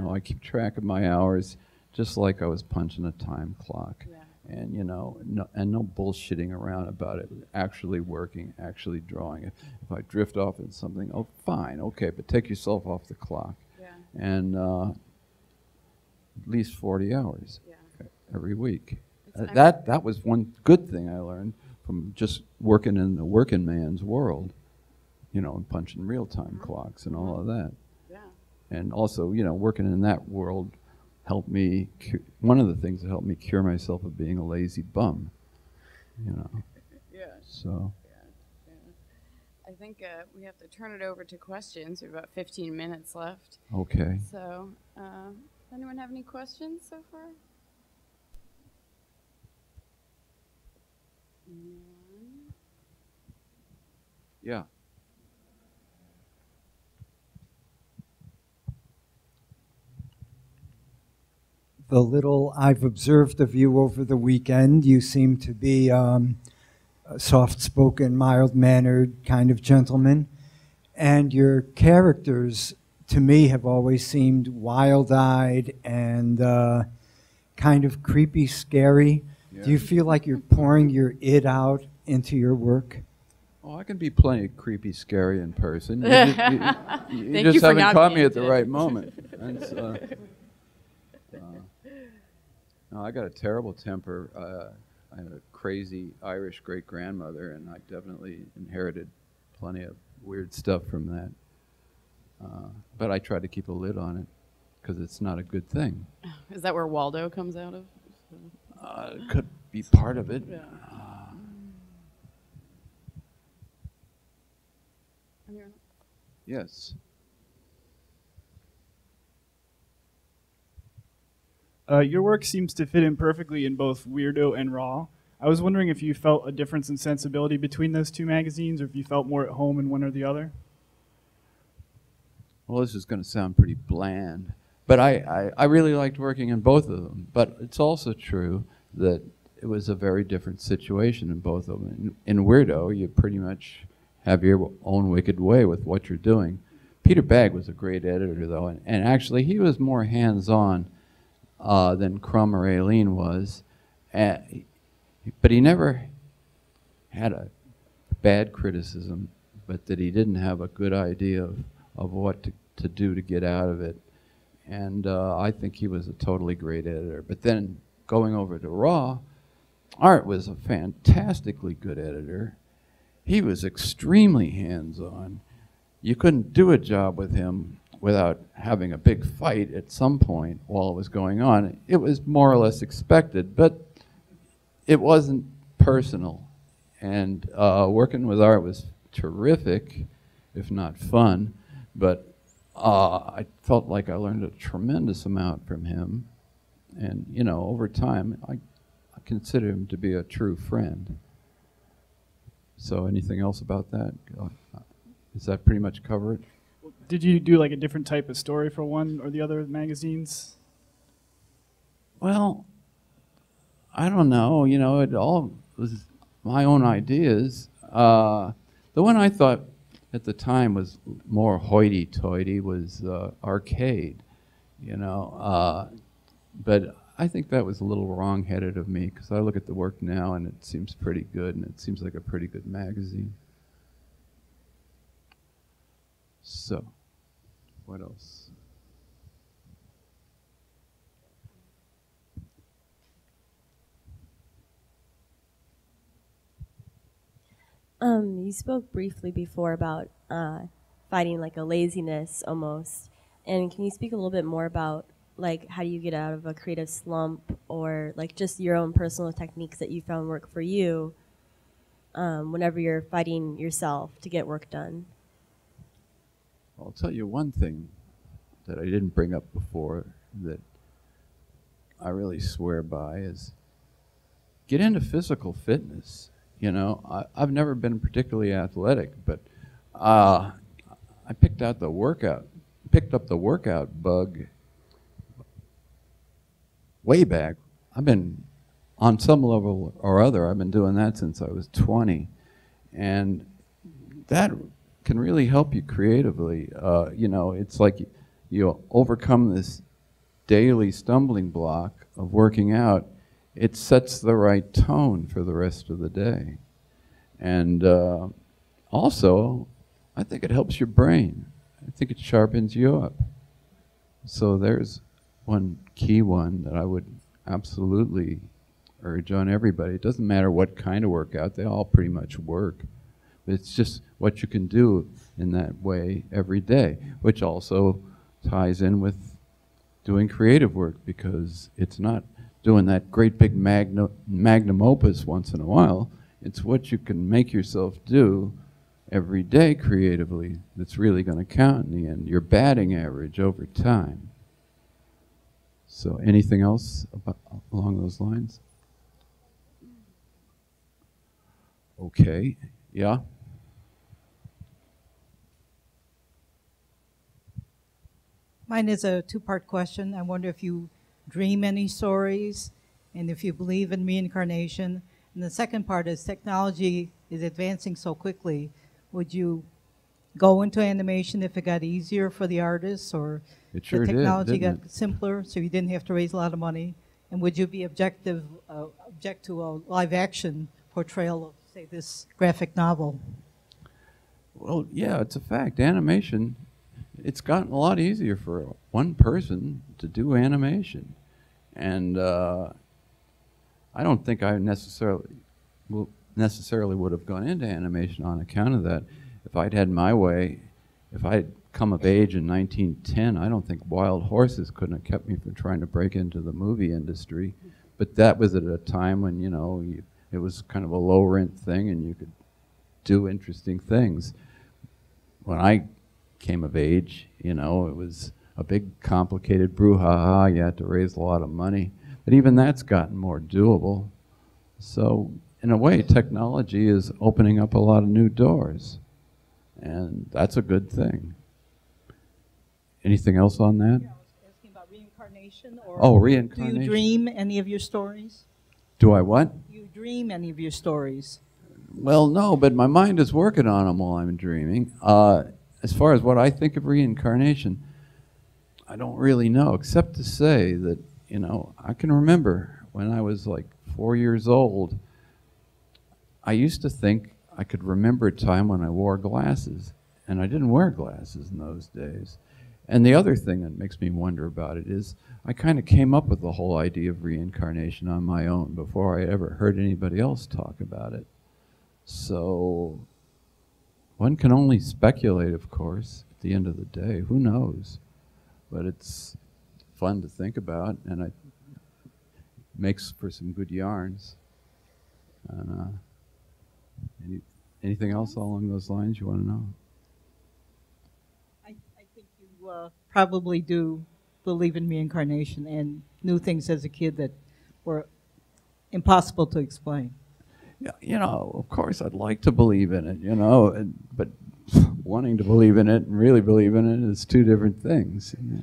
I keep track of my hours just like I was punching a time clock. Yeah. And, no bullshitting around about it. Actually working, actually drawing. If I drift off in something, oh, fine, okay, but take yourself off the clock. Yeah. And at least 40 hours every week. That was one good thing I learned from just working in the working man's world, and punching real-time clocks and all of that. Yeah. And also, working in that world helped me, one of the things that helped me cure myself of being a lazy bum, Yeah. So. Yeah. I think we have to turn it over to questions. We have about 15 minutes left. Okay. So, anyone have any questions so far? Yeah. the little I've observed of you over the weekend. You seem to be a soft-spoken, mild-mannered kind of gentleman. And your characters, to me, have always seemed wild-eyed and kind of creepy, scary. Yeah. Do you feel like you're pouring your id out into your work? Oh, I can be plenty creepy, scary in person. You Thank just you for haven't not caught me being at the today. right moment. That's, no, I got a terrible temper. I had a crazy Irish great-grandmother, and I definitely inherited plenty of weird stuff from that. But I try to keep a lid on it because it's not a good thing. Is that where Waldo comes out of? It could be part of it. Yeah. Yes. Your work seems to fit in perfectly in both Weirdo and Raw. I was wondering if you felt a difference in sensibility between those two magazines, or if you felt more at home in one or the other. Well, this is going to sound pretty bland, but I really liked working in both of them. But it's also true that it was a very different situation in both of them. In Weirdo, you pretty much have your own wicked way with what you're doing. Peter Bagg was a great editor, though, and actually he was more hands-on than Crumb or Aileen was. But he never had a bad criticism, but that he didn't have a good idea of what to do to get out of it. And I think he was a totally great editor. But then going over to Raw, Art was a fantastically good editor. He was extremely hands-on. You couldn't do a job with him without having a big fight at some point while it was going on. It was more or less expected, but it wasn't personal. And working with Art was terrific, if not fun, but I felt like I learned a tremendous amount from him. And, you know, over time, I consider him to be a true friend. So anything else about that? Does that pretty much cover it? Did you do like a different type of story for one or the other magazines? Well, I don't know. You know, it all was my own ideas. The one I thought at the time was more hoity-toity was Arcade, you know. But I think that was a little wrong-headed of me, because I look at the work now and it seems pretty good, and it seems like a pretty good magazine. So, what else? You spoke briefly before about fighting like a laziness almost. And can you speak a little bit more about like how do you get out of a creative slump, or like just your own personal techniques that you found work for you whenever you're fighting yourself to get work done? I'll tell you one thing that I didn't bring up before that I really swear by is get into physical fitness. You know, I've never been particularly athletic, but I picked up the workout bug way back. I've been, on some level or other, I've been doing that since I was 20. And that can really help you creatively. You know, it's like you overcome this daily stumbling block of working out. It sets the right tone for the rest of the day. And also, I think it helps your brain. I think it sharpens you up. So there's one key one that I would absolutely urge on everybody. It doesn't matter what kind of workout, they all pretty much work. But it's just what you can do in that way every day, which also ties in with doing creative work, because it's not doing that great big magnum opus once in a while. It's what you can make yourself do every day creatively that's really going to count in the end, your batting average over time. So anything else along those lines? Okay, yeah? Mine is a two-part question. I wonder if you dream any stories, and if you believe in reincarnation. And the second part is technology is advancing so quickly. Would you go into animation if it got easier for the artists, or It sure the did, technology didn't got it? simpler so you didn't have to raise a lot of money? And would you be object to a live action portrayal of, say, this graphic novel? Well, yeah, it's a fact. Animation, it's gotten a lot easier for one person to do animation. And I don't think I necessarily would have gone into animation on account of that. If I'd had my way, if I'd come of age in 1910, I don't think Wild Horses couldn't have kept me from trying to break into the movie industry. But that was at a time when, you know, it was kind of a low-rent thing and you could do interesting things. When I came of age, you know, it was a big, complicated brouhaha. You had to raise a lot of money. But even that's gotten more doable. So, in a way, technology is opening up a lot of new doors. And that's a good thing. Anything else on that? Yeah, I was asking about reincarnation. Oh, reincarnation. Do you dream any of your stories? Do I what? Do you dream any of your stories? Well, no, but my mind is working on them while I'm dreaming. As far as what I think of reincarnation, I don't really know, except to say that, you know, I can remember when I was like 4 years old, I used to think I could remember a time when I wore glasses, and I didn't wear glasses in those days. And the other thing that makes me wonder about it is I kind of came up with the whole idea of reincarnation on my own before I ever heard anybody else talk about it. So one can only speculate, of course, at the end of the day. Who knows? But it's fun to think about, and it makes for some good yarns. Anything else along those lines you want to know? I think you probably do believe in reincarnation and knew things as a kid that were impossible to explain. Yeah, you know, of course I'd like to believe in it, you know, but wanting to believe in it and really believe in it is two different things. You know?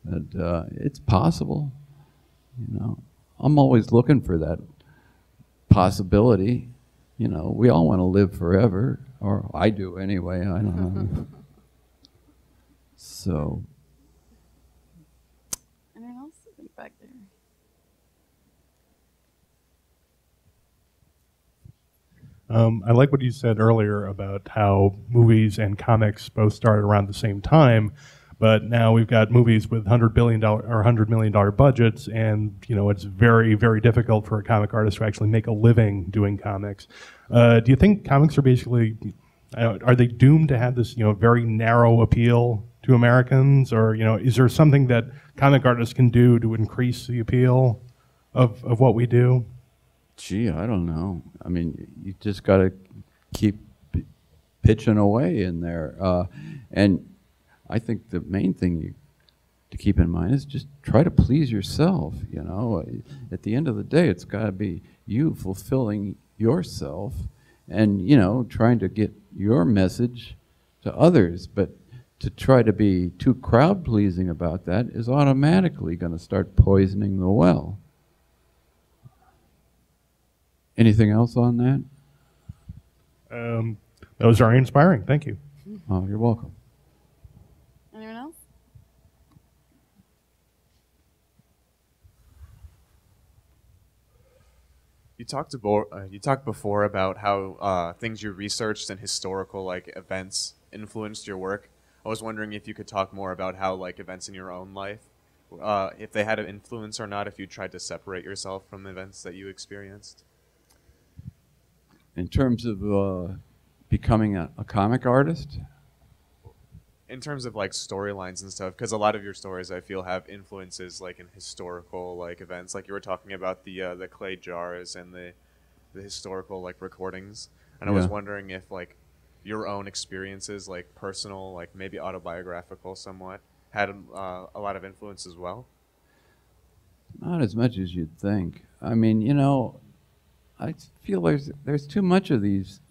But it's possible, you know. I'm always looking for that possibility. You know, we all want to live forever, or I do anyway, I don't know. So. Anyone else? I think back there. I like what you said earlier about how movies and comics both started around the same time, but now we've got movies with $100 billion or $100 million budgets, and you know it's very, very difficult for a comic artist to actually make a living doing comics. Do you think comics are basically, are they doomed to have this, you know, very narrow appeal to Americans, or you know, is there something that comic artists can do to increase the appeal of what we do? Gee, I don't know. I mean, you just got to keep pitching away in there. And I think the main thing to keep in mind is just try to please yourself, you know. At the end of the day, it's got to be you fulfilling yourself and, you know, trying to get your message to others. But to try to be too crowd-pleasing about that is automatically going to start poisoning the well. Anything else on that? That was very inspiring. Thank you. Oh, you're welcome. Anyone else? You talked before about how things you researched and historical like events influenced your work. I was wondering if you could talk more about how like events in your own life, if they had an influence or not, if you tried to separate yourself from events that you experienced. In terms of becoming a comic artist? In terms of like storylines and stuff, because a lot of your stories I feel have influences like in historical like events, like you were talking about the clay jars and the historical like recordings, and I was wondering if like your own experiences, like personal, like maybe autobiographical somewhat, had a lot of influence as well. Not as much as you'd think. I mean, you know, I feel there's too much of these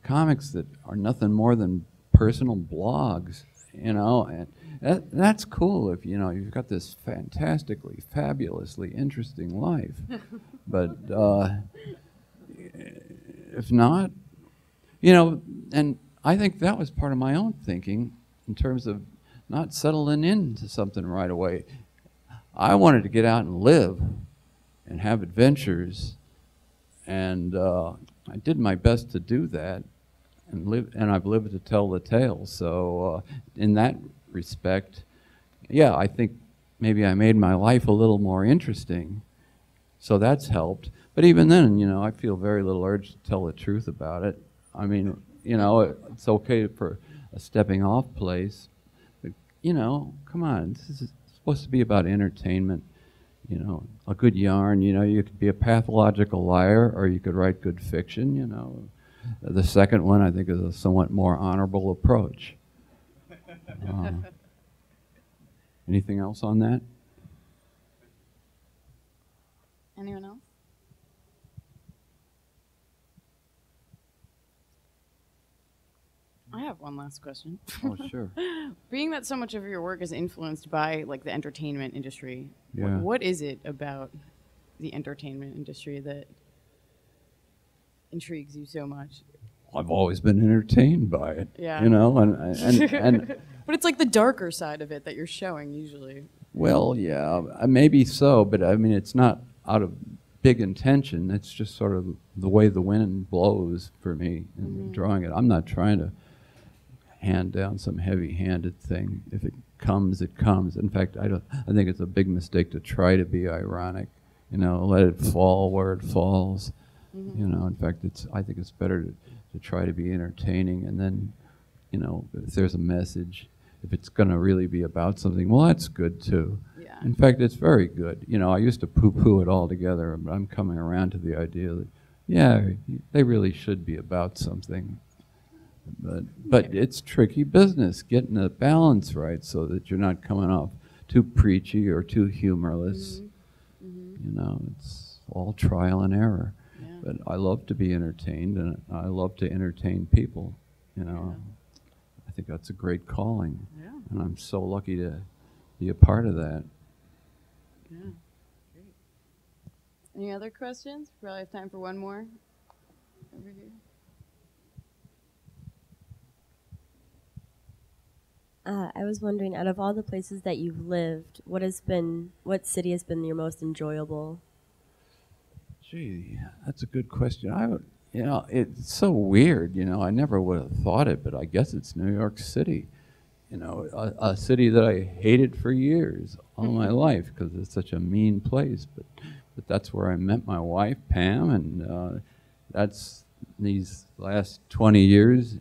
comics that are nothing more than personal blogs, you know, that's cool if, you know, you've got this fantastically, fabulously interesting life. But if not, you know, and I think that was part of my own thinking in terms of not settling into something right away. I wanted to get out and live and have adventures, and I did my best to do that, and I've lived to tell the tale. So in that respect, yeah, I think maybe I made my life a little more interesting, so that's helped. But even then, you know, I feel very little urge to tell the truth about it. I mean, you know, it's okay for a stepping off place, but, you know, come on, this is supposed to be about entertainment. You know, a good yarn, you know, you could be a pathological liar or you could write good fiction, you know. The second one, I think, is a somewhat more honorable approach. Anything else on that? Anyone else? I have one last question. Oh, sure. Being that so much of your work is influenced by like the entertainment industry, Yeah. what is it about the entertainment industry that intrigues you so much? I've always been entertained by it. Yeah. You know, and But it's like the darker side of it that you're showing usually. well, yeah, maybe so, but I mean, it's not out of big intention. It's just sort of the way the wind blows for me in drawing it. I'm not trying to hand down some heavy-handed thing. If it comes, it comes. In fact, I think it's a big mistake to try to be ironic. You know, let it fall where it falls. You know, in fact, I think it's better to try to be entertaining, and then, you know, if there's a message, if it's going to really be about something, well, that's good too. Yeah. In fact, it's very good. You know, I used to poo-poo it altogether, but I'm coming around to the idea that, yeah, they really should be about something. But it's tricky business, getting the balance right so that you're not coming off too preachy or too humorless. You know, it's all trial and error. Yeah. But I love to be entertained, and I love to entertain people. You know, I think that's a great calling, and I'm so lucky to be a part of that. Yeah. Great. Any other questions? Probably have time for one more. Over here. I was wondering, out of all the places that you've lived, what city has been your most enjoyable? Gee, that's a good question. You know, it's so weird. You know, I never would have thought it, but I guess it's New York City. You know, a city that I hated for years, all my life, because it's such a mean place. But that's where I met my wife, Pam, and that's these last 20 years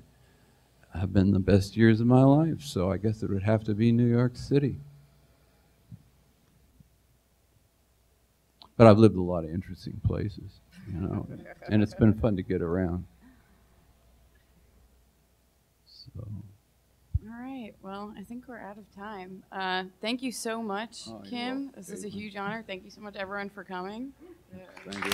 have been the best years of my life. So I guess it would have to be New York City. But I've lived a lot of interesting places, you know, and it's been fun to get around. So. All right. Well, I think we're out of time. Thank you so much, Kim. This is a huge honor. Thank you so much, everyone, for coming. Thank you.